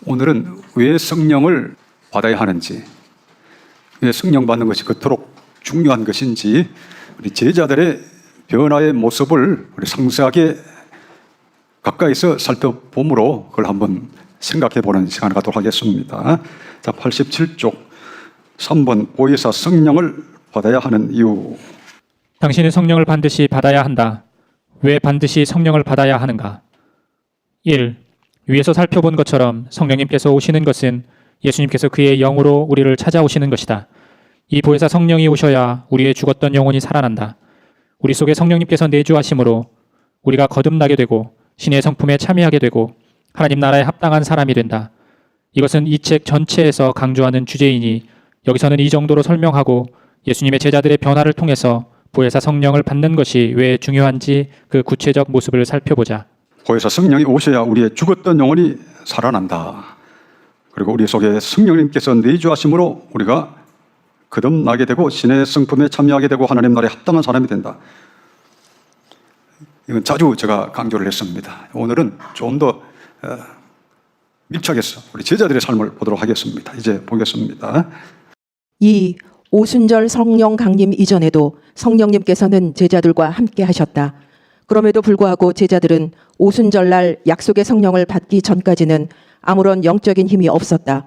오늘은 왜 성령을 받아야 하는지, 왜 성령 받는 것이 그토록 중요한 것인지 우리 제자들의 변화의 모습을 우리 상세하게 가까이서 살펴보므로 그걸 한번 생각해 보는 시간을 갖도록 하겠습니다. 자, 87쪽 3번 보혜사 성령을 받아야 하는 이유. 당신은 성령을 반드시 받아야 한다. 왜 반드시 성령을 받아야 하는가? 1. 위에서 살펴본 것처럼 성령님께서 오시는 것은 예수님께서 그의 영으로 우리를 찾아오시는 것이다. 이 보혜사 성령이 오셔야 우리의 죽었던 영혼이 살아난다. 우리 속에 성령님께서 내주하심으로 우리가 거듭나게 되고 신의 성품에 참여하게 되고 하나님 나라에 합당한 사람이 된다. 이것은 이 책 전체에서 강조하는 주제이니 여기서는 이 정도로 설명하고 예수님의 제자들의 변화를 통해서 보혜사 성령을 받는 것이 왜 중요한지 그 구체적 모습을 살펴보자. 보혜사 성령이 오셔야 우리의 죽었던 영혼이 살아난다. 그리고 우리 속에 성령님께서 내주하심으로 우리가 거듭나게 되고 신의 성품에 참여하게 되고 하나님 나라에 합당한 사람이 된다. 이건 자주 제가 강조를 했습니다. 오늘은 좀 더 밀착해서 우리 제자들의 삶을 보도록 하겠습니다. 이제 보겠습니다. 2. 오순절 성령 강림 이전에도 성령님께서는 제자들과 함께 하셨다. 그럼에도 불구하고 제자들은 오순절날 약속의 성령을 받기 전까지는 아무런 영적인 힘이 없었다.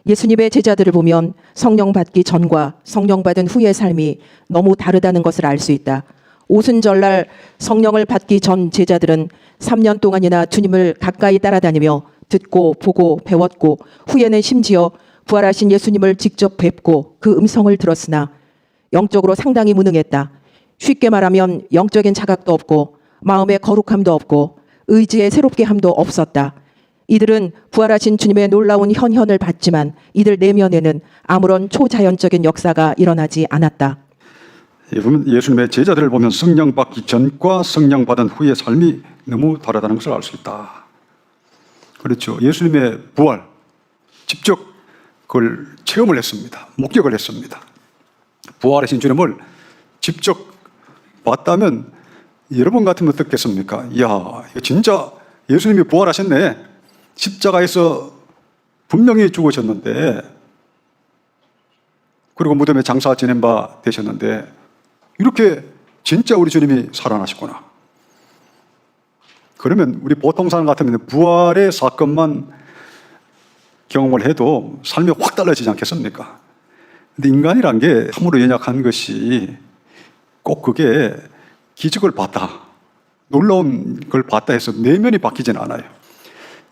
예수님의 제자들을 보면 성령 받기 전과 성령 받은 후의 삶이 너무 다르다는 것을 알 수 있다. 오순절날 성령을 받기 전 제자들은 3년 동안이나 주님을 가까이 따라다니며 듣고 보고 배웠고 후에는 심지어 부활하신 예수님을 직접 뵙고 그 음성을 들었으나 영적으로 상당히 무능했다. 쉽게 말하면 영적인 자각도 없고 마음의 거룩함도 없고 의지의 새롭게 함도 없었다. 이들은 부활하신 주님의 놀라운 현현을 봤지만 이들 내면에는 아무런 초자연적인 역사가 일어나지 않았다. 예수님의 제자들을 보면 성령 받기 전과 성령 받은 후의 삶이 너무 다르다는 것을 알 수 있다. 그렇죠. 예수님의 부활, 직접 그걸 체험을 했습니다. 목격을 했습니다. 부활하신 주님을 직접 봤다면 여러분 같으면 어떻겠습니까? 이야, 이거 진짜 예수님이 부활하셨네. 십자가에서 분명히 죽으셨는데, 그리고 무덤에 장사 지낸 바 되셨는데, 이렇게 진짜 우리 주님이 살아나셨구나. 그러면 우리 보통 사람 같으면 부활의 사건만 경험을 해도 삶이 확 달라지지 않겠습니까? 근데 인간이란 게 참으로 연약한 것이 꼭 그게 기적을 봤다, 놀라운 걸 봤다 해서 내면이 바뀌지는 않아요.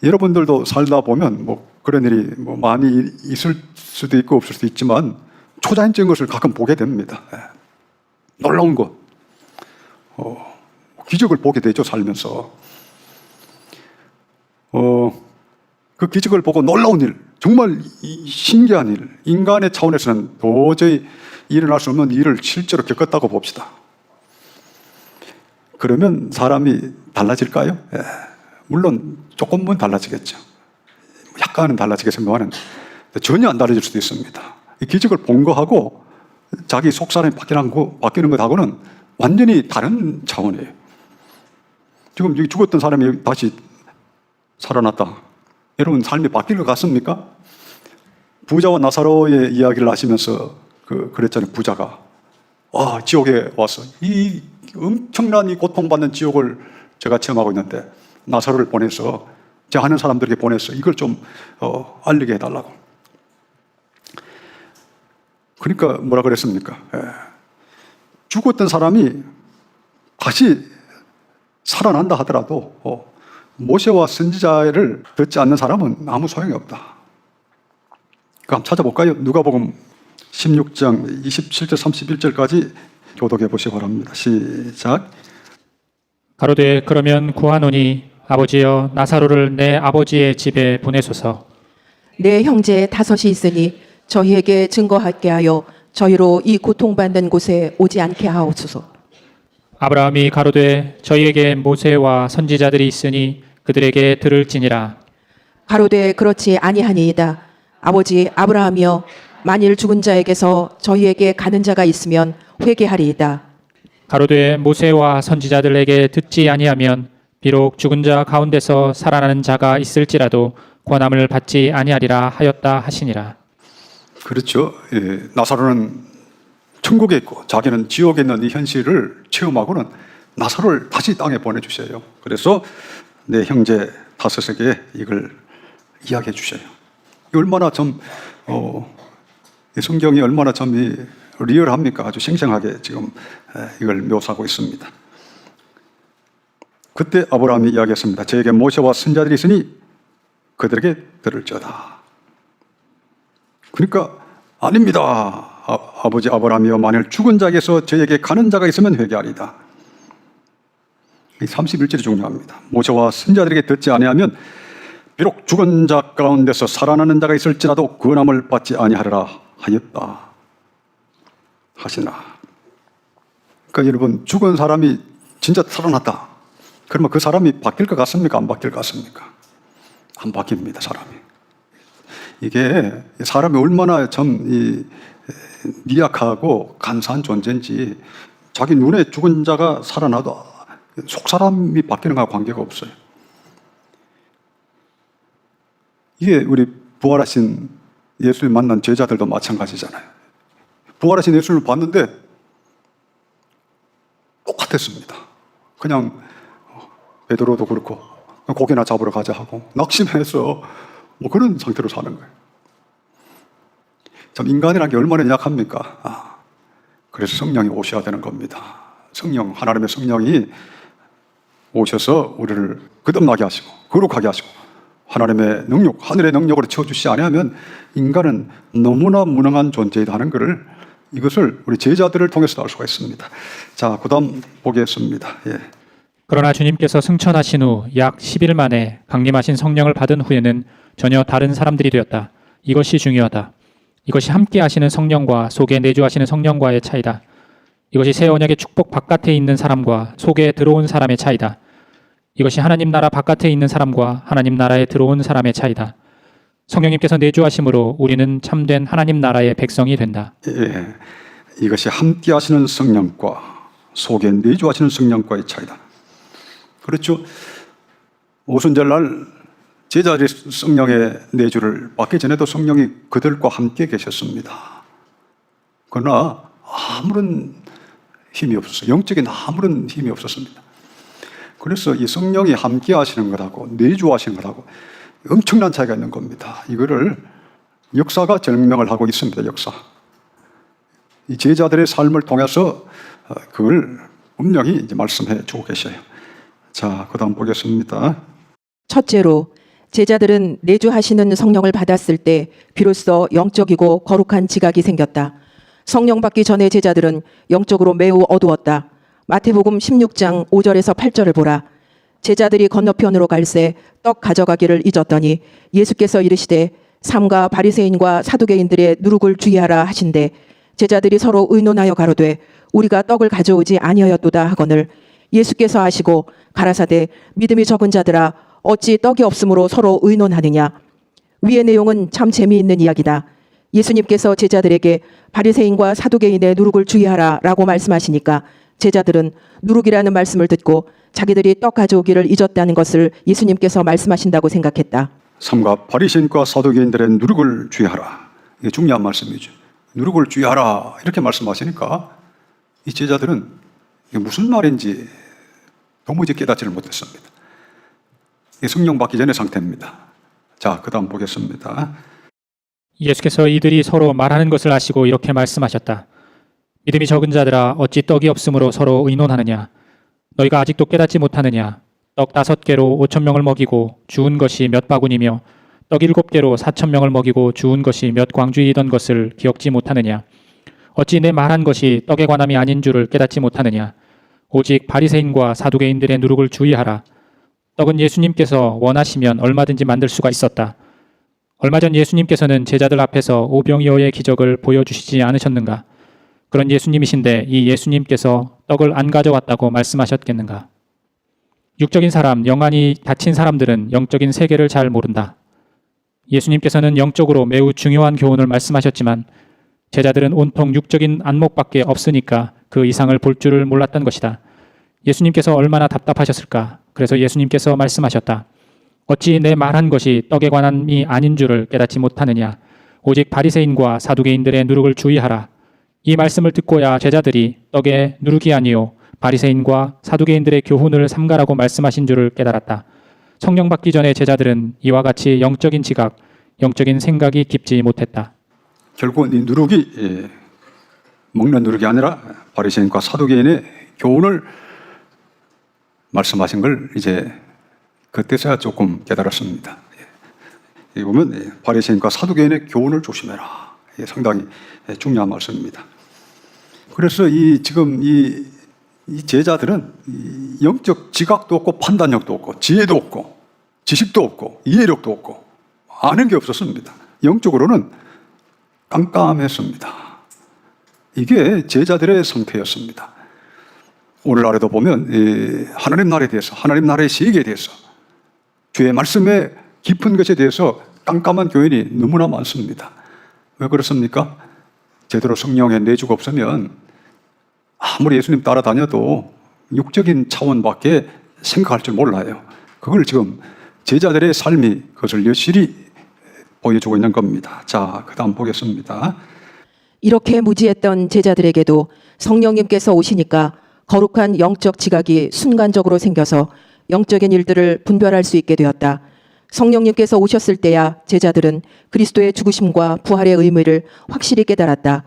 여러분들도 살다 보면 뭐 그런 일이 뭐 많이 있을 수도 있고 없을 수도 있지만 초자연적인 것을 가끔 보게 됩니다. 놀라운 것, 기적을 보게 되죠, 살면서. 그 기적을 보고 놀라운 일, 정말 신기한 일, 인간의 차원에서는 도저히 일어날 수 없는 일을 실제로 겪었다고 봅시다. 그러면 사람이 달라질까요? 물론 조금은 달라지겠죠. 약간은 달라지겠습니다만 전혀 안 달라질 수도 있습니다. 이 기적을 본 거하고 자기 속 사람이 바뀌는 것하고는 완전히 다른 차원이에요. 지금 죽었던 사람이 다시 살아났다. 여러분 삶이 바뀔 것 같습니까? 부자와 나사로의 이야기를 하시면서 그랬잖아요. 부자가 지옥에 와서 이 엄청난 이 고통받는 지옥을 제가 체험하고 있는데 나사로를 보내서 제가 아는 사람들에게 보내서 이걸 좀 알리게 해달라고. 그러니까 뭐라 그랬습니까? 죽었던 사람이 다시 살아난다 하더라도 모세와 선지자를 듣지 않는 사람은 아무 소용이 없다. 한번 찾아볼까요? 누가복음 16장 27절 31절까지 교독해 보시기 바랍니다. 시작. 가로되 그러면 구하노니 아버지여 나사로를 내 아버지의 집에 보내소서. 내 형제 5이 있으니 저희에게 증거하게 하여 저희로 이 고통받는 곳에 오지 않게 하옵소서. 아브라함이 가로되 저희에게 모세와 선지자들이 있으니 그들에게 들을지니라. 가로되 그렇지 아니하니이다. 아버지 아브라함이여 만일 죽은 자에게서 저희에게 가는 자가 있으면 회개하리이다. 가로되 모세와 선지자들에게 듣지 아니하면 비록 죽은 자 가운데서 살아나는 자가 있을지라도 권함을 받지 아니하리라 하였다 하시니라. 그렇죠. 예, 나사로는 천국에 있고 자기는 지옥에 있는 이 현실을 체험하고는 나사로를 다시 땅에 보내주셔요. 그래서 내 형제 다섯에게 이걸 이야기해 주셔요. 이 얼마나 이 성경이 얼마나 이 리얼합니까? 아주 생생하게 지금 이걸 묘사하고 있습니다. 그때 아브라함이 이야기했습니다. 저에게 모세와 선자들이 있으니 그들에게 들을지어다. 그러니까 아닙니다. 아버지 아브라함이여, 만일 죽은 자에게서 저에게 가는 자가 있으면 회개하리다. 이 31절이 중요합니다. 모세와 선자들에게 듣지 아니하면 비록 죽은 자 가운데서 살아나는 자가 있을지라도 구원함을 받지 아니하리라 하였다 하시나. 그러니까 여러분, 죽은 사람이 진짜 살아났다. 그러면 그 사람이 바뀔 것 같습니까? 안 바뀔 것 같습니까? 안 바뀝니다, 사람이. 이게 사람이 얼마나 미약하고 간사한 존재인지, 자기 눈에 죽은 자가 살아나도 속 사람이 바뀌는 거와 관계가 없어요. 이게 우리 부활하신 예수님 만난 제자들도 마찬가지잖아요. 부활하신 예수님을 봤는데 똑같았습니다. 그냥 베드로도 그렇고 고기나 잡으러 가자 하고 낙심해서 그런 상태로 사는 거예요. 참 인간이라는 게 얼마나 약합니까? 그래서 성령이 오셔야 되는 겁니다. 하나님의 성령이 오셔서 우리를 거듭나게 하시고 거룩하게 하시고 하나님의 능력, 하늘의 능력으로 채워주시지 않으면 인간은 너무나 무능한 존재이다 하는 것을, 이것을 우리 제자들을 통해서 알 수가 있습니다. 자, 그 다음 보겠습니다. 예. 그러나 주님께서 승천하신 후 약 10일 만에 강림하신 성령을 받은 후에는 전혀 다른 사람들이 되었다. 이것이 중요하다. 이것이 함께 하시는 성령과 속에 내주하시는 성령과의 차이다. 이것이 새 언약의 축복 바깥에 있는 사람과 속에 들어온 사람의 차이다. 이것이 하나님 나라 바깥에 있는 사람과 하나님 나라에 들어온 사람의 차이다. 성령님께서 내주하심으로 우리는 참된 하나님 나라의 백성이 된다. 예. 이것이 함께 하시는 성령과 속에 내주하시는 성령과의 차이다. 그렇죠. 오순절날 제자들이 성령의 내주를 받기 전에도 성령이 그들과 함께 계셨습니다. 그러나 아무런 힘이 없었어요. 영적인 아무런 힘이 없었습니다. 그래서 이 성령이 함께 하시는 것하고 내주하시는 것하고 엄청난 차이가 있는 겁니다. 이거를 역사가 증명을 하고 있습니다. 역사. 이 제자들의 삶을 통해서 그걸 분명히 이제 말씀해 주고 계셔요. 자, 그 다음 보겠습니다. 첫째로 제자들은 내주하시는 성령을 받았을 때 비로소 영적이고 거룩한 지각이 생겼다. 성령 받기 전에 제자들은 영적으로 매우 어두웠다. 마태복음 16장 5절에서 8절을 보라. 제자들이 건너편으로 갈새 떡 가져가기를 잊었더니 예수께서 이르시되 삼가 바리새인과 사두개인들의 누룩을 주의하라 하신대 제자들이 서로 의논하여 가로되 우리가 떡을 가져오지 아니하였도다 하거늘 예수께서 하시고 가라사대 믿음이 적은 자들아 어찌 떡이 없으므로 서로 의논하느냐. 위의 내용은 참 재미있는 이야기다. 예수님께서 제자들에게 바리새인과 사두개인의 누룩을 주의하라 라고 말씀하시니까 제자들은 누룩이라는 말씀을 듣고 자기들이 떡 가져오기를 잊었다는 것을 예수님께서 말씀하신다고 생각했다. 삼가 바리새인과 사두개인들의 누룩을 주의하라. 이게 중요한 말씀이죠. 누룩을 주의하라 이렇게 말씀하시니까 이 제자들은 이게 무슨 말인지 도무지 깨닫지를 못했습니다. 이게 성령 받기 전의 상태입니다. 자, 그 다음 보겠습니다. 예수께서 이들이 서로 말하는 것을 아시고 이렇게 말씀하셨다. 믿음이 적은 자들아 어찌 떡이 없으므로 서로 의논하느냐. 너희가 아직도 깨닫지 못하느냐. 떡 5개로 5,000명을 먹이고 주운 것이 몇 바구니며 떡 7개로 4,000명을 먹이고 주운 것이 몇 광주이던 것을 기억지 못하느냐. 어찌 내 말한 것이 떡에 관함이 아닌 줄을 깨닫지 못하느냐. 오직 바리새인과 사두개인들의 누룩을 주의하라. 떡은 예수님께서 원하시면 얼마든지 만들 수가 있었다. 얼마 전 예수님께서는 제자들 앞에서 오병이어의 기적을 보여주시지 않으셨는가? 그런 예수님이신데 이 예수님께서 떡을 안 가져왔다고 말씀하셨겠는가? 육적인 사람, 영안이 닫힌 사람들은 영적인 세계를 잘 모른다. 예수님께서는 영적으로 매우 중요한 교훈을 말씀하셨지만 제자들은 온통 육적인 안목밖에 없으니까 그 이상을 볼 줄을 몰랐던 것이다. 예수님께서 얼마나 답답하셨을까? 그래서 예수님께서 말씀하셨다. 어찌 내 말한 것이 떡에 관함이 아닌 줄을 깨닫지 못하느냐. 오직 바리새인과 사두개인들의 누룩을 주의하라. 이 말씀을 듣고야 제자들이 떡의 누룩이 아니요 바리새인과 사두개인들의 교훈을 삼가라고 말씀하신 줄을 깨달았다. 성령 받기 전에 제자들은 이와 같이 영적인 지각, 영적인 생각이 깊지 못했다. 결국은 이 누룩이 먹는 누룩이 아니라 바리새인과 사두개인의 교훈을 말씀하신 걸 이제 그때서야 조금 깨달았습니다. 이 보면 바리새인과 사두개인의 교훈을 조심해라. 이게 상당히 중요한 말씀입니다. 그래서 지금 이 제자들은 영적 지각도 없고 판단력도 없고 지혜도 없고 지식도 없고 이해력도 없고 아는 게 없었습니다. 영적으로는 깜깜했습니다. 이게 제자들의 상태였습니다. 오늘날에도 보면 하나님 나라에 대해서, 하나님 나라의 세계에 대해서, 주의 말씀의 깊은 것에 대해서 깜깜한 교인이 너무나 많습니다. 왜 그렇습니까? 제대로 성령의 내주가 없으면 아무리 예수님 따라다녀도 육적인 차원밖에 생각할 줄 몰라요. 그걸 지금 제자들의 삶이 그것을 여실히 보여주고 있는 겁니다. 자, 그 다음 보겠습니다. 이렇게 무지했던 제자들에게도 성령님께서 오시니까 거룩한 영적 지각이 순간적으로 생겨서 영적인 일들을 분별할 수 있게 되었다. 성령님께서 오셨을 때야 제자들은 그리스도의 죽으심과 부활의 의미를 확실히 깨달았다.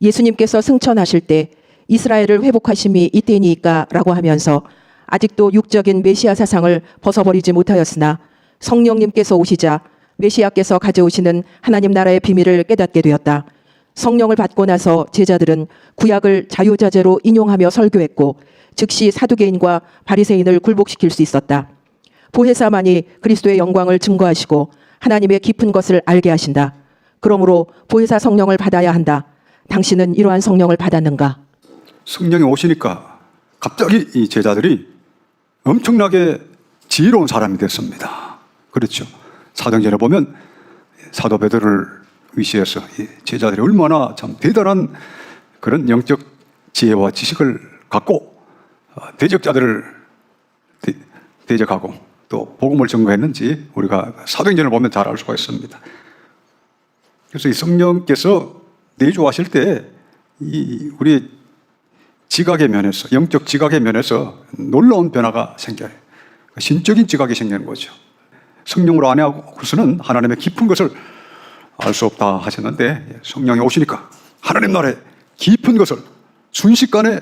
예수님께서 승천하실 때 이스라엘을 회복하심이 이때니까 라고 하면서 아직도 육적인 메시아 사상을 벗어버리지 못하였으나 성령님께서 오시자 메시아께서 가져오시는 하나님 나라의 비밀을 깨닫게 되었다. 성령을 받고 나서 제자들은 구약을 자유자재로 인용하며 설교했고 즉시 사두개인과 바리새인을 굴복시킬 수 있었다. 보혜사만이 그리스도의 영광을 증거하시고 하나님의 깊은 것을 알게 하신다. 그러므로 보혜사 성령을 받아야 한다. 당신은 이러한 성령을 받았는가? 성령이 오시니까 갑자기 이 제자들이 엄청나게 지혜로운 사람이 됐습니다. 그렇죠. 사도행전에 보면 사도 베드로를 위시해서 이 제자들이 얼마나 참 대단한 그런 영적 지혜와 지식을 갖고 대적자들을 대적하고 또 복음을 전거했는지 우리가 사도행전을 보면 잘 알 수가 있습니다. 그래서 이 성령께서 내주하실 때 우리 지각의 면에서, 영적 지각의 면에서 놀라운 변화가 생겨요. 신적인 지각이 생기는 거죠. 성령으로 안 하고서는 하나님의 깊은 것을 알 수 없다 하셨는데 성령이 오시니까 하나님 나라의 깊은 것을 순식간에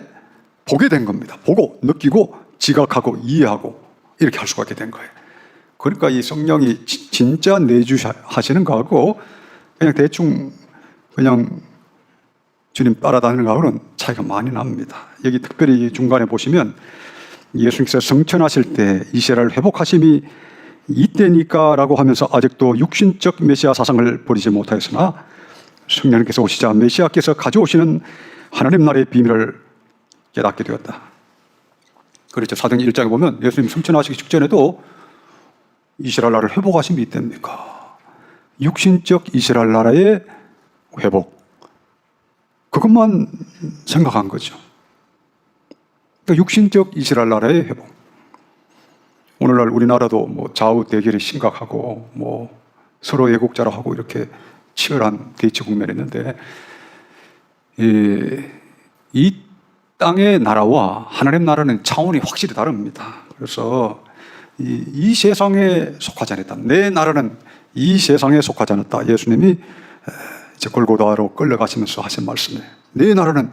보게 된 겁니다. 보고 느끼고 지각하고 이해하고 이렇게 할 수가 있게 된 거예요. 그러니까 이 성령이 진짜 내주하시는 거하고 그냥 대충 그냥 주님 따라다니는 거하고는 차이가 많이 납니다. 여기 특별히 중간에 보시면 예수님께서 성천하실 때 이스라엘 회복하심이 이때니까 라고 하면서 아직도 육신적 메시아 사상을 버리지 못하였으나 성령님께서 오시자 메시아께서 가져오시는 하나님 나라의 비밀을 깨닫게 되었다. 그렇죠. 사도행전 1장에 보면 예수님 성천하시기 직전에도 이스라엘 나라를 회복하심이 이때입니까? 육신적 이스라엘 나라의 회복. 그것만 생각한 거죠. 그러니까 육신적 이스라엘 나라의 회복. 오늘날 우리나라도 뭐 좌우 대결이 심각하고 뭐 서로 애국자로 하고 이렇게 치열한 대치 국면이 있는데 이 땅의 나라와 하나님 나라는 차원이 확실히 다릅니다. 그래서 이 세상에 속하지 않았다. 내 나라는 이 세상에 속하지 않았다. 예수님이 이제 골고다로 끌려가시면서 하신 말씀이에요. 내 나라는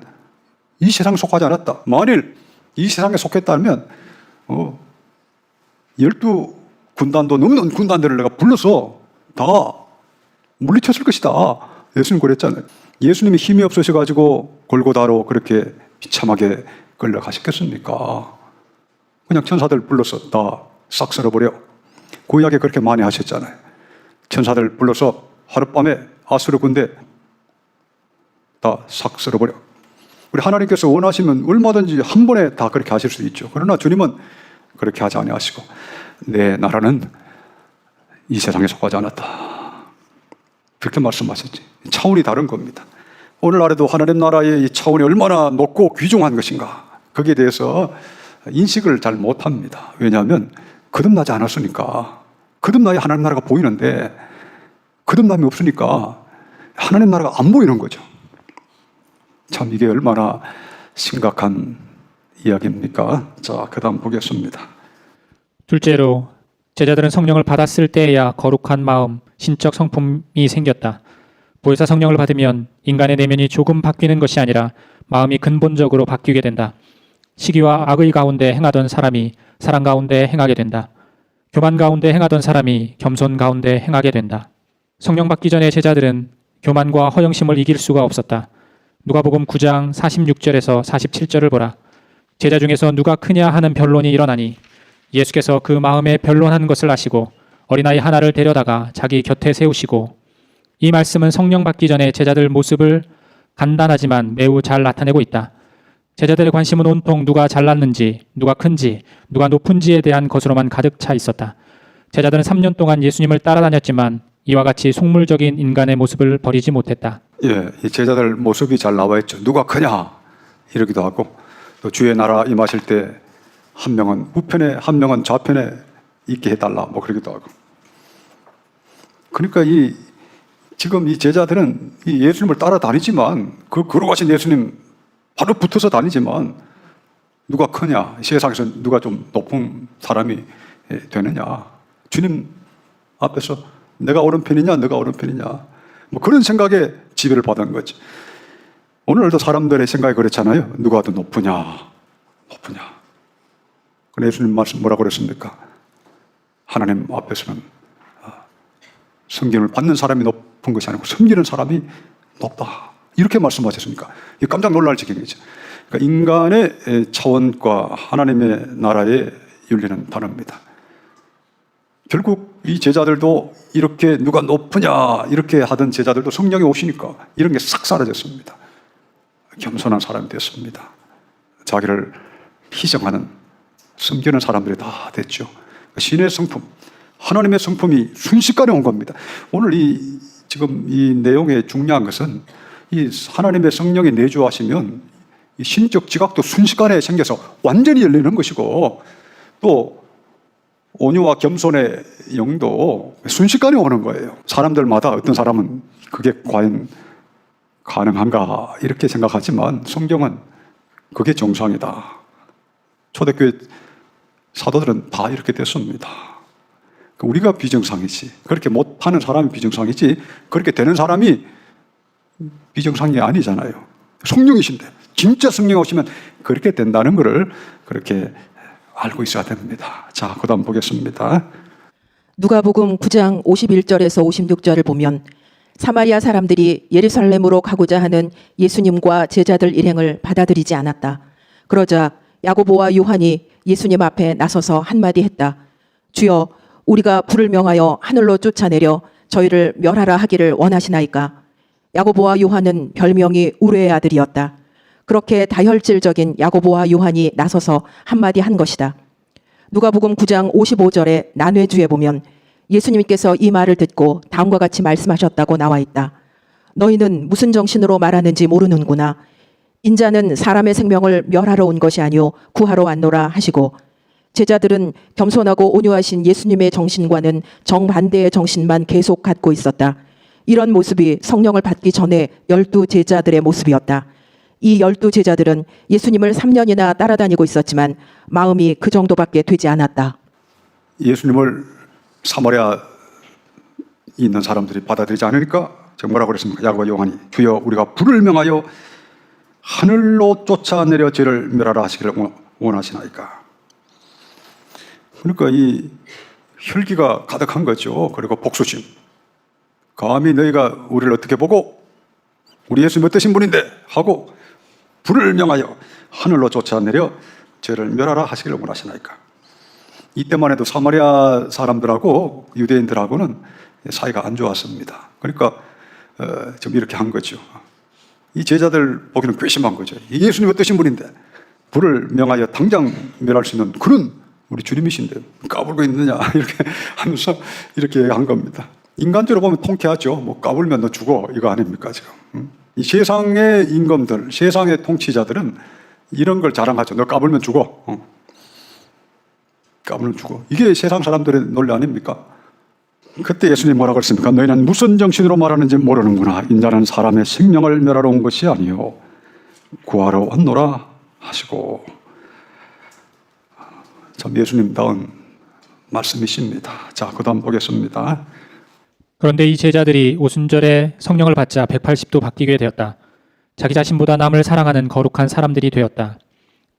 이 세상에 속하지 않았다. 만일 이 세상에 속했다면 12군단도 넘는 군단들을 내가 불러서 다 물리쳤을 것이다. 예수님 그랬잖아요. 예수님이 힘이 없으셔가지고 골고다로 그렇게 비참하게 끌려가셨겠습니까? 그냥 천사들 불러서 다 싹 쓸어버려. 구약에 그렇게 많이 하셨잖아요. 천사들 불러서 하룻밤에 아수르 군대 다 싹 쓸어버려. 우리 하나님께서 원하시면 얼마든지 한 번에 다 그렇게 하실 수 있죠. 그러나 주님은 그렇게 하지 아니하시고 내 나라는 이 세상에 속하지 않았다. 그렇게 말씀하셨지. 차원이 다른 겁니다. 오늘날에도 하나님 나라의 이 차원이 얼마나 높고 귀중한 것인가 거기에 대해서 인식을 잘 못합니다. 왜냐하면 거듭나지 않았으니까 거듭나야 하나님 나라가 보이는데 거듭남이 없으니까 하나님 나라가 안 보이는 거죠. 참 이게 얼마나 심각한 이야기입니까? 자, 그 다음 보겠습니다. 둘째로 제자들은 성령을 받았을 때에야 거룩한 마음, 신적 성품이 생겼다. 보혜사 성령을 받으면 인간의 내면이 조금 바뀌는 것이 아니라 마음이 근본적으로 바뀌게 된다. 시기와 악의 가운데 행하던 사람이 사랑 가운데 행하게 된다. 교만 가운데 행하던 사람이 겸손 가운데 행하게 된다. 성령 받기 전에 제자들은 교만과 허영심을 이길 수가 없었다. 누가복음 9장 46절에서 47절을 보라. 제자 중에서 누가 크냐 하는 변론이 일어나니 예수께서 그 마음에 변론하는 것을 아시고 어린아이 하나를 데려다가 자기 곁에 세우시고, 이 말씀은 성령 받기 전에 제자들 모습을 간단하지만 매우 잘 나타내고 있다. 제자들의 관심은 온통 누가 잘났는지, 누가 큰지, 누가 높은지에 대한 것으로만 가득 차 있었다. 제자들은 3년 동안 예수님을 따라다녔지만 이와 같이 속물적인 인간의 모습을 버리지 못했다. 예, 이 제자들 모습이 잘 나와 있죠. 누가 크냐 이러기도 하고, 또 주의 나라 임하실 때 한 명은 우편에 한 명은 좌편에 있게 해달라 뭐 그러기도 하고. 그러니까 지금 이 제자들은 이 예수님을 따라다니지만 그 걸어가신 예수님 바로 붙어서 다니지만 누가 크냐, 세상에서 누가 좀 높은 사람이 되느냐, 주님 앞에서 내가 오른편이냐 너가 오른편이냐 뭐 그런 생각에 지배를 받은 거지. 오늘도 사람들의 생각이 그렇잖아요. 누가 더 높으냐. 그런데 예수님 말씀 뭐라고 그랬습니까? 하나님 앞에서는 섬김을 받는 사람이 높은 것이 아니고 섬기는 사람이 높다. 이렇게 말씀하셨으니까 깜짝 놀랄 지경이죠. 그러니까 인간의 차원과 하나님의 나라의 윤리는 다릅니다. 결국 이 제자들도 이렇게 누가 높으냐 이렇게 하던 제자들도 성령이 오시니까 이런 게 싹 사라졌습니다. 겸손한 사람이 됐습니다. 자기를 희생하는 섬기는 사람들이 다 됐죠. 신의 성품, 하나님의 성품이 순식간에 온 겁니다. 오늘 지금 이 내용의 중요한 것은 이 하나님의 성령이 내주하시면 이 신적 지각도 순식간에 생겨서 완전히 열리는 것이고, 또 온유와 겸손의 영도 순식간에 오는 거예요. 사람들마다 어떤 사람은 그게 과연 가능한가 이렇게 생각하지만 성경은 그게 정상이다. 초대교회 사도들은 다 이렇게 됐습니다. 우리가 비정상이지, 그렇게 못하는 사람이 비정상이지, 그렇게 되는 사람이 비정상이 아니잖아요. 성령이신데, 진짜 성령 오시면 그렇게 된다는 것을 그렇게 알고 있어야 됩니다. 자, 그 다음 보겠습니다. 누가복음 9장 51절에서 56절을 보면 사마리아 사람들이 예루살렘으로 가고자 하는 예수님과 제자들 일행을 받아들이지 않았다. 그러자 야고보와 요한이 예수님 앞에 나서서 한마디 했다. 주여, 우리가 불을 명하여 하늘로 쫓아내려 저희를 멸하라 하기를 원하시나이까? 야고보와 요한은 별명이 우르의 아들이었다. 그렇게 다혈질적인 야고보와 요한이 나서서 한마디 한 것이다. 누가복음 9장 55절에 난회주에 보면 예수님께서 이 말을 듣고 다음과 같이 말씀하셨다고 나와 있다. 너희는 무슨 정신으로 말하는지 모르는구나. 인자는 사람의 생명을 멸하러 온 것이 아니오 구하러 왔노라 하시고, 제자들은 겸손하고 온유하신 예수님의 정신과는 정반대의 정신만 계속 갖고 있었다. 이런 모습이 성령을 받기 전에 12 제자들의 모습이었다. 이 12 제자들은 예수님을 3년이나 따라다니고 있었지만 마음이 그 정도밖에 되지 않았다. 예수님을 사마리아에 있는 사람들이 받아들이지 않으니까 지금 뭐라고 그랬습니까? 야고보와 요한이 주여, 우리가 불을 명하여 하늘로 쫓아내려 죄를 멸하라 하시기를 원하시나이까? 그러니까 이 혈기가 가득한 거죠. 그리고 복수심. 감히 너희가 우리를 어떻게 보고 우리 예수님 어떠신 분인데 하고 불을 명하여 하늘로 쫓아내려 죄를 멸하라 하시기를 원하시나이까? 이때만 해도 사마리아 사람들하고 유대인들하고는 사이가 안 좋았습니다. 그러니까 좀 이렇게 한 거죠. 이 제자들 보기는 괘씸한 거죠. 예수님 어떠신 분인데 불을 명하여 당장 멸할 수 있는 그런 우리 주님이신데 까불고 있느냐 이렇게 하면서 이렇게 한 겁니다. 인간적으로 보면 통쾌하죠. 뭐 까불면 너 죽어 이거 아닙니까 지금? 이 세상의 임금들, 세상의 통치자들은 이런 걸 자랑하죠. 너 까불면 죽어. 까불면 죽어. 이게 세상 사람들의 논리 아닙니까? 그때 예수님이 뭐라고 했습니까? 너희는 무슨 정신으로 말하는지 모르는구나. 인자는 사람의 생명을 멸하러 온 것이 아니요 구하러 왔노라 하시고. 참 예수님다운 말씀이십니다. 자, 그다음 보겠습니다. 그런데 이 제자들이 오순절에 성령을 받자 180도 바뀌게 되었다. 자기 자신보다 남을 사랑하는 거룩한 사람들이 되었다.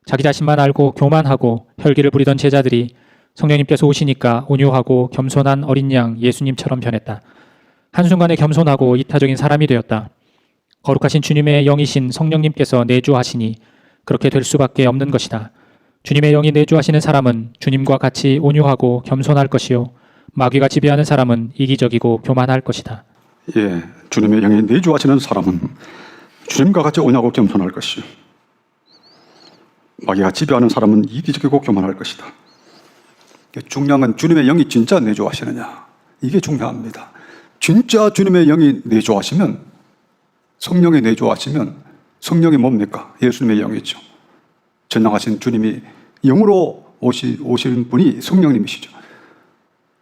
자기 자신만 알고 교만하고 혈기를 부리던 제자들이 성령님께서 오시니까 온유하고 겸손한 어린 양 예수님처럼 변했다. 한순간에 겸손하고 이타적인 사람이 되었다. 거룩하신 주님의 영이신 성령님께서 내주하시니 그렇게 될 수밖에 없는 것이다. 주님의 영이 내주하시는 사람은 주님과 같이 온유하고 겸손할 것이요 마귀가 지배하는 사람은 이기적이고 교만할 것이다. 예, 주님의 영이 내주하시는 사람은 주님과 같이 온유하고 겸손할 것이요 마귀가 지배하는 사람은 이기적이고 교만할 것이다. 중요한 건 주님의 영이 진짜 내주하시느냐, 이게 중요합니다. 진짜 주님의 영이 내주하시면, 성령이 내주하시면, 성령이 뭡니까? 예수님의 영이죠. 전능하신 주님이 영으로 오신 분이 성령님이시죠.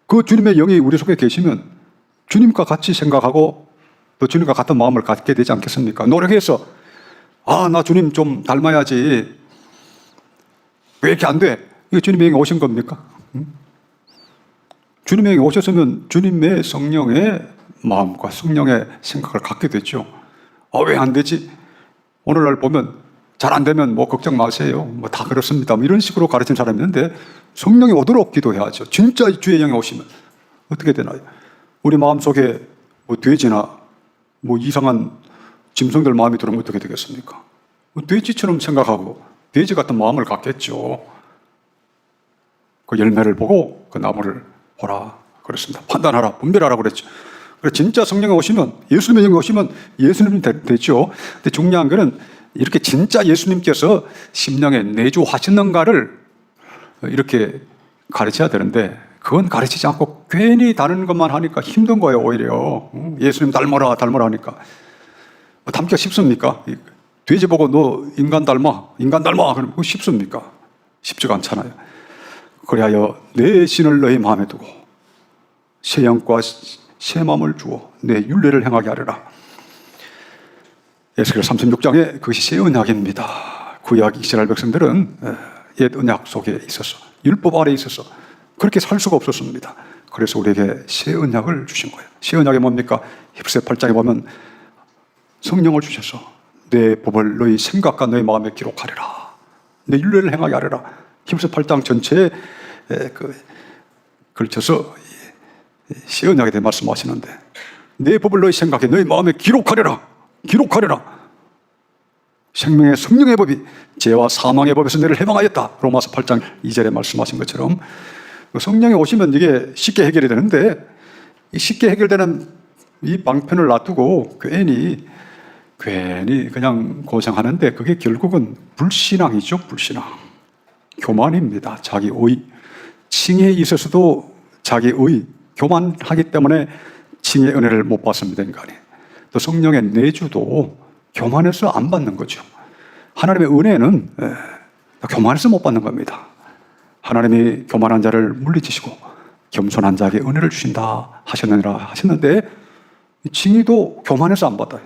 그 주님의 영이 우리 속에 계시면 주님과 같이 생각하고 또 주님과 같은 마음을 갖게 되지 않겠습니까? 노력해서 나 주님 좀 닮아야지, 왜 이렇게 안 돼? 이거 주님의 영이 오신 겁니까? 주님의 영이 오셨으면 주님의 성령의 마음과 성령의 생각을 갖게 되죠. 왜 안 되지? 오늘날 보면 잘 안 되면 뭐 걱정 마세요. 뭐 다 그렇습니다. 뭐 이런 식으로 가르치는 사람이 있는데 성령이 오도록 기도해야죠. 진짜 주의 영이 오시면 어떻게 되나요? 우리 마음속에 뭐 돼지나 뭐 이상한 짐승들 마음이 들어오면 어떻게 되겠습니까? 뭐 돼지처럼 생각하고 돼지 같은 마음을 갖겠죠. 그 열매를 보고 그 나무를 보라 그랬습니다. 판단하라, 분별하라 그랬죠. 그래서 진짜 성령이 오시면, 예수님의 영이 오시면 예수님이 되죠. 근데 중요한 것은 이렇게 진짜 예수님께서 심령에 내주하시는가를 이렇게 가르쳐야 되는데 그건 가르치지 않고 괜히 다른 것만 하니까 힘든 거예요. 오히려 예수님 닮아라 하니까 뭐 닮기가 쉽습니까? 돼지 보고 너 인간 닮아 그러면 그거 쉽습니까? 쉽지가 않잖아요. 그리하여 내 신을 너희 마음에 두고 새 영과 새 마음을 주어 내 율례를 행하게 하리라. 에스겔 36장에 그것이 새 언약입니다. 구약 이스라엘 백성들은 옛 언약 속에 있어서 율법 아래 있어서 그렇게 살 수가 없었습니다. 그래서 우리에게 새 언약을 주신 거예요. 새 언약이 뭡니까? 히브리서 8장에 보면 성령을 주셔서 내 법을 너희 생각과 너희 마음에 기록하리라. 내 율례를 행하게 하리라. 히브리서 8장 전체에 걸쳐서 새 언약에 대해 말씀하시는데 내 법을 너희 생각에 너희 마음에 기록하리라. 생명의 성령의 법이 죄와 사망의 법에서 너를 해방하였다. 로마서 8장 2절에 말씀하신 것처럼 성령이 오시면 이게 쉽게 해결이 되는데 이 쉽게 해결되는 이 방편을 놔두고 괜히 그냥 고생하는데 그게 결국은 불신앙이죠. 불신앙. 교만입니다. 자기 의. 칭의에 있어서도 자기 의. 교만하기 때문에 칭의의 은혜를 못 받습니다. 인간이. 또 성령의 내주도 교만해서 안 받는 거죠. 하나님의 은혜는 교만해서 못 받는 겁니다. 하나님이 교만한 자를 물리치시고 겸손한 자에게 은혜를 주신다 하셨는데 칭의도 교만해서 안 받아요.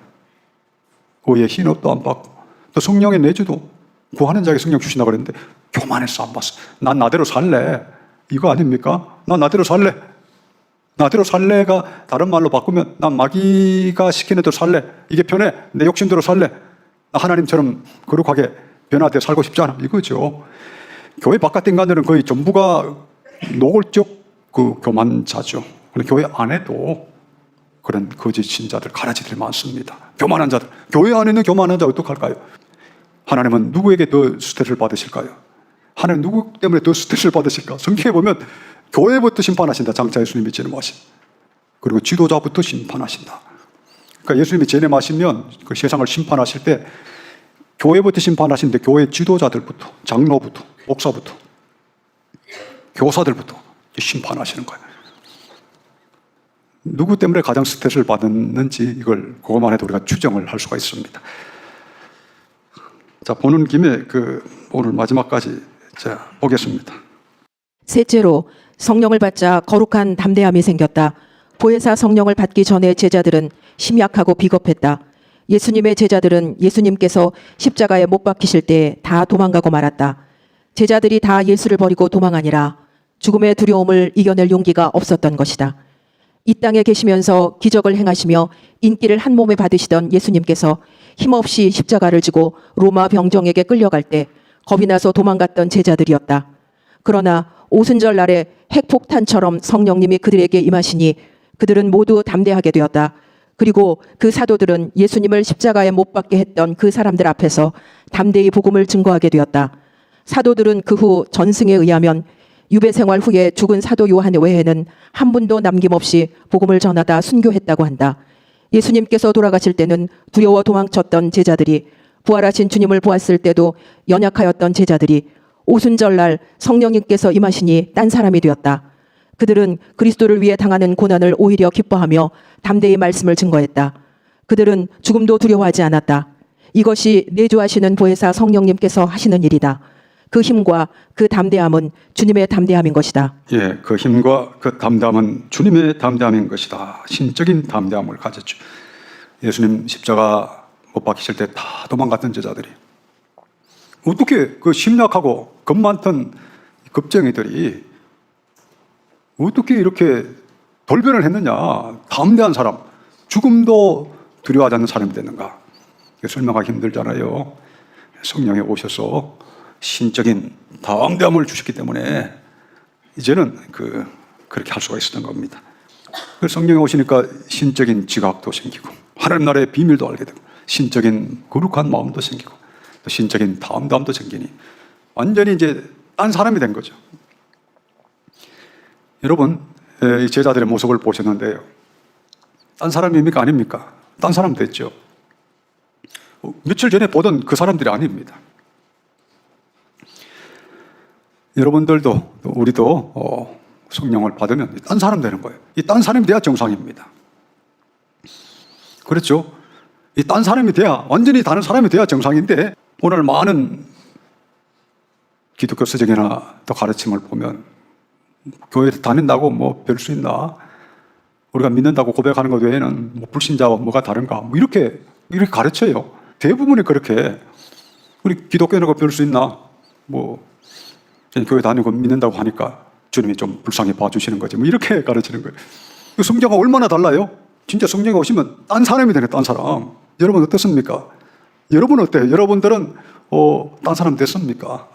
의의 hin업도 안 받고 또 성령의 내주도 구하는 자에게 성령 주신다고 그랬는데 교만해서 안 받았어. 난 나대로 살래. 이거 아닙니까? 난 나대로 살래. 나대로 살래가 다른 말로 바꾸면 난 마귀가 시키는 대로 살래. 이게 편해. 내 욕심대로 살래. 나 하나님처럼 거룩하게 변화되어 살고 싶지 않아. 이거죠. 교회 바깥 인간들은 거의 전부가 노골적 교만자죠. 그런데 교회 안에도 그런 거짓 신자들, 가라지들이 많습니다. 교만한 자들. 교회 안에 있는 교만한 자 어떡할까요? 하나님은 누구에게 더 스트레스를 받으실까요? 하나님 누구 때문에 더 스트레스를 받으실까? 성경에 보면 교회부터 심판하신다. 장차 예수님이 재림하신. 그리고 지도자부터 심판하신다. 그러니까 예수님이 재림하시면 그 세상을 심판하실 때 교회부터 심판하시는데 교회 지도자들부터, 장로부터, 목사부터, 교사들부터 심판하시는 거예요. 누구 때문에 가장 스트레스를 받았는지 이걸 그것만 해도 우리가 추정을 할 수가 있습니다. 자, 보는 김에 오늘 마지막까지 보겠습니다. 셋째로 성령을 받자 거룩한 담대함이 생겼다. 보혜사 성령을 받기 전에 제자들은 심약하고 비겁했다. 예수님의 제자들은 예수님께서 십자가에 못 박히실 때 다 도망가고 말았다. 제자들이 다 예수를 버리고 도망하니라 죽음의 두려움을 이겨낼 용기가 없었던 것이다. 이 땅에 계시면서 기적을 행하시며 인기를 한 몸에 받으시던 예수님께서 힘없이 십자가를 지고 로마 병정에게 끌려갈 때 겁이 나서 도망갔던 제자들이었다. 그러나 오순절 날에 핵폭탄처럼 성령님이 그들에게 임하시니 그들은 모두 담대하게 되었다. 그리고 그 사도들은 예수님을 십자가에 못 박게 했던 그 사람들 앞에서 담대히 복음을 증거하게 되었다. 사도들은 그 후 전승에 의하면 유배 생활 후에 죽은 사도 요한 외에는 한 분도 남김없이 복음을 전하다 순교했다고 한다. 예수님께서 돌아가실 때는 두려워 도망쳤던 제자들이, 부활하신 주님을 보았을 때도 연약하였던 제자들이 오순절날 성령님께서 임하시니 딴 사람이 되었다. 그들은 그리스도를 위해 당하는 고난을 오히려 기뻐하며 담대히 말씀을 증거했다. 그들은 죽음도 두려워하지 않았다. 이것이 내주하시는 보혜사 성령님께서 하시는 일이다. 그 힘과 그 담대함은 주님의 담대함인 것이다. 예, 그 힘과 그 담대함은 주님의 담대함인 것이다. 신적인 담대함을 가졌죠. 예수님 십자가 못 박히실 때 다 도망갔던 제자들이 어떻게 그 심약하고 겁 많던 겁쟁이들이 어떻게 이렇게 돌변을 했느냐. 담대한 사람, 죽음도 두려워하지 않는 사람이 됐는가. 설명하기 힘들잖아요. 성령이 오셔서 신적인 담대함을 주셨기 때문에 이제는 그렇게 할 수가 있었던 겁니다. 성령이 오시니까 신적인 지각도 생기고 하나님 나라의 비밀도 알게 되고 신적인 거룩한 마음도 생기고 또 신적인 담대함도 생기니 완전히 이제 딴 사람이 된 거죠. 여러분, 이 제자들의 모습을 보셨는데요. 딴 사람입니까? 아닙니까? 딴 사람 됐죠. 며칠 전에 보던 그 사람들이 아닙니다. 여러분들도 우리도 성령을 받으면 딴 사람 되는 거예요. 이 딴 사람이 돼야 정상입니다. 그렇죠? 이 딴 사람이 돼야, 완전히 다른 사람이 돼야 정상인데 오늘 많은 기독교 서적이나 또 가르침을 보면 교회 다닌다고 뭐 별 수 있나? 우리가 믿는다고 고백하는 것 외에는 뭐 불신자와 뭐가 다른가? 뭐 이렇게 가르쳐요. 대부분이 그렇게. 우리 기독교인하고 별 수 있나? 뭐 교회 다니고 믿는다고 하니까 주님이 좀 불쌍히 봐주시는 거지. 뭐 이렇게 가르치는 거예요. 성경과 얼마나 달라요? 진짜 성경에 오시면 딴 사람이 되네, 딴 사람. 여러분 어떻습니까? 여러분 어때요? 여러분들은 딴 사람 됐습니까?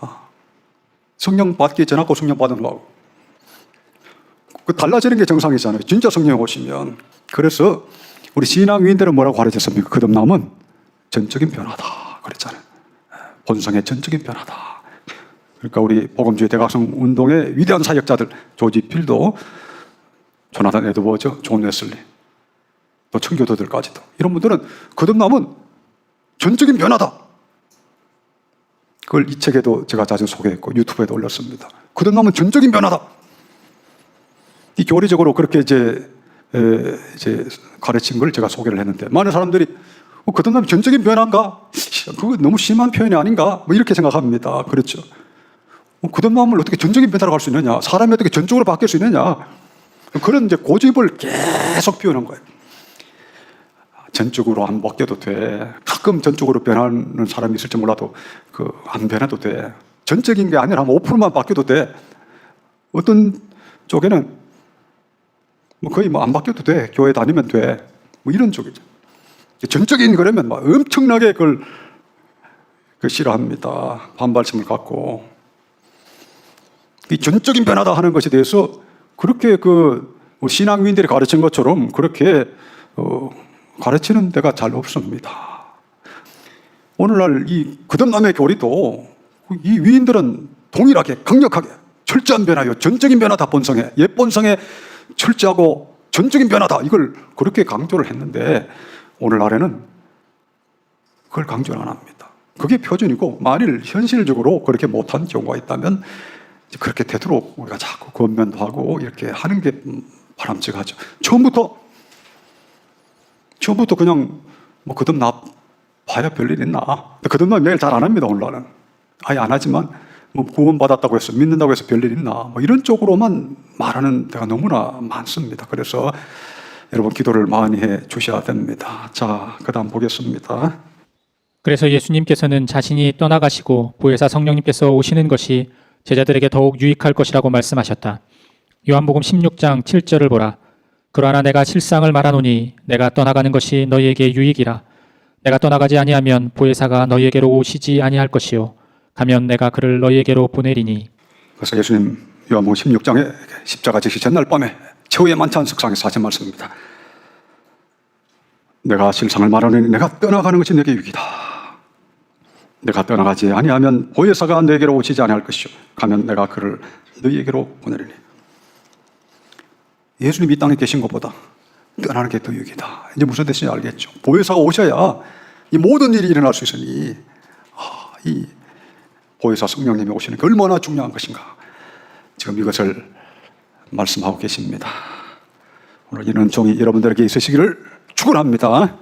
성령 받기 전하고 성령 받은 후하고. 달라지는 게 정상이잖아요. 진짜 성령 오시면. 그래서 우리 신앙위인들은 뭐라고 가르쳤습니까? 거듭남은 전적인 변화다 그랬잖아요. 본성의 전적인 변화다. 그러니까 우리 복음주의 대각성 운동의 위대한 사역자들 조지 필도, 조나단 에드워즈, 존 웨슬리, 또 청교도들까지도 이런 분들은 거듭남은 전적인 변화다. 그걸 이 책에도 제가 자주 소개했고 유튜브에도 올렸습니다. 거듭남은 전적인 변화다. 이 교리적으로 그렇게 이제 가르친 걸 제가 소개를 했는데 많은 사람들이 거듭남이 전적인 변화인가? 그거 너무 심한 표현이 아닌가? 뭐 이렇게 생각합니다. 그렇죠. 거듭남을 어떻게 전적인 변화로 갈 수 있느냐? 사람이 어떻게 전적으로 바뀔 수 있느냐? 그런 이제 고집을 계속 피우는 거예요. 전적으로 안 바뀌어도 돼. 가끔 전적으로 변하는 사람이 있을지 몰라도 안 변해도 돼. 전적인 게 아니라 한 5%만 바뀌어도 돼. 어떤 쪽에는 거의 안 바뀌어도 돼. 교회 다니면 돼. 뭐 이런 쪽이죠. 전적인 그러면 막 엄청나게 그걸 싫어합니다. 반발심을 갖고. 이 전적인 변화다 하는 것에 대해서 그렇게 신앙위인들이 가르친 것처럼 그렇게 가르치는 데가 잘 없습니다. 오늘날 이 거듭남의 교리도 이 위인들은 동일하게 강력하게 철저한 변화요, 전적인 변화다. 본성에, 옛 본성에 철저하고 전적인 변화다. 이걸 그렇게 강조를 했는데 오늘날에는 그걸 강조를 안 합니다. 그게 표준이고 만일 현실적으로 그렇게 못한 경우가 있다면 그렇게 되도록 우리가 자꾸 권면도 하고 이렇게 하는 게 바람직하죠. 처음부터 그냥 거듭나 봐야 별일 있나? 거듭나면 매일 잘 안 합니다. 오늘날은 아예 안 하지만 구원받았다고 해서 믿는다고 해서 별일 있나? 이런 쪽으로만 말하는 데가 너무나 많습니다. 그래서 여러분 기도를 많이 해 주셔야 됩니다. 자, 그다음 보겠습니다. 그래서 예수님께서는 자신이 떠나가시고 보혜사 성령님께서 오시는 것이 제자들에게 더욱 유익할 것이라고 말씀하셨다. 요한복음 16장 7절을 보라. 그러나 내가 실상을 말하노니 내가 떠나가는 것이 너희에게 유익이라. 내가 떠나가지 아니하면 보혜사가 너희에게로 오시지 아니할 것이요 가면 내가 그를 너희에게로 보내리니. 그래서 예수님 요한복음 16장에 십자가 지시 전날 밤에 최후의 만찬 석상에서 하신 말씀입니다. 내가 실상을 말하노니 내가 떠나가는 것이 내게 유익이다. 내가 떠나가지 아니하면 보혜사가 너에게로 오시지 아니할 것이요 가면 내가 그를 너희에게로 보내리니. 예수님이 이 땅에 계신 것보다 떠나는 게 더 유익이다. 이제 무슨 뜻인지 알겠죠. 보혜사가 오셔야 이 모든 일이 일어날 수 있으니 이 보혜사 성령님이 오시는 게 얼마나 중요한 것인가. 지금 이것을 말씀하고 계십니다. 오늘 이런 종이 여러분들에게 있으시기를 축원합니다.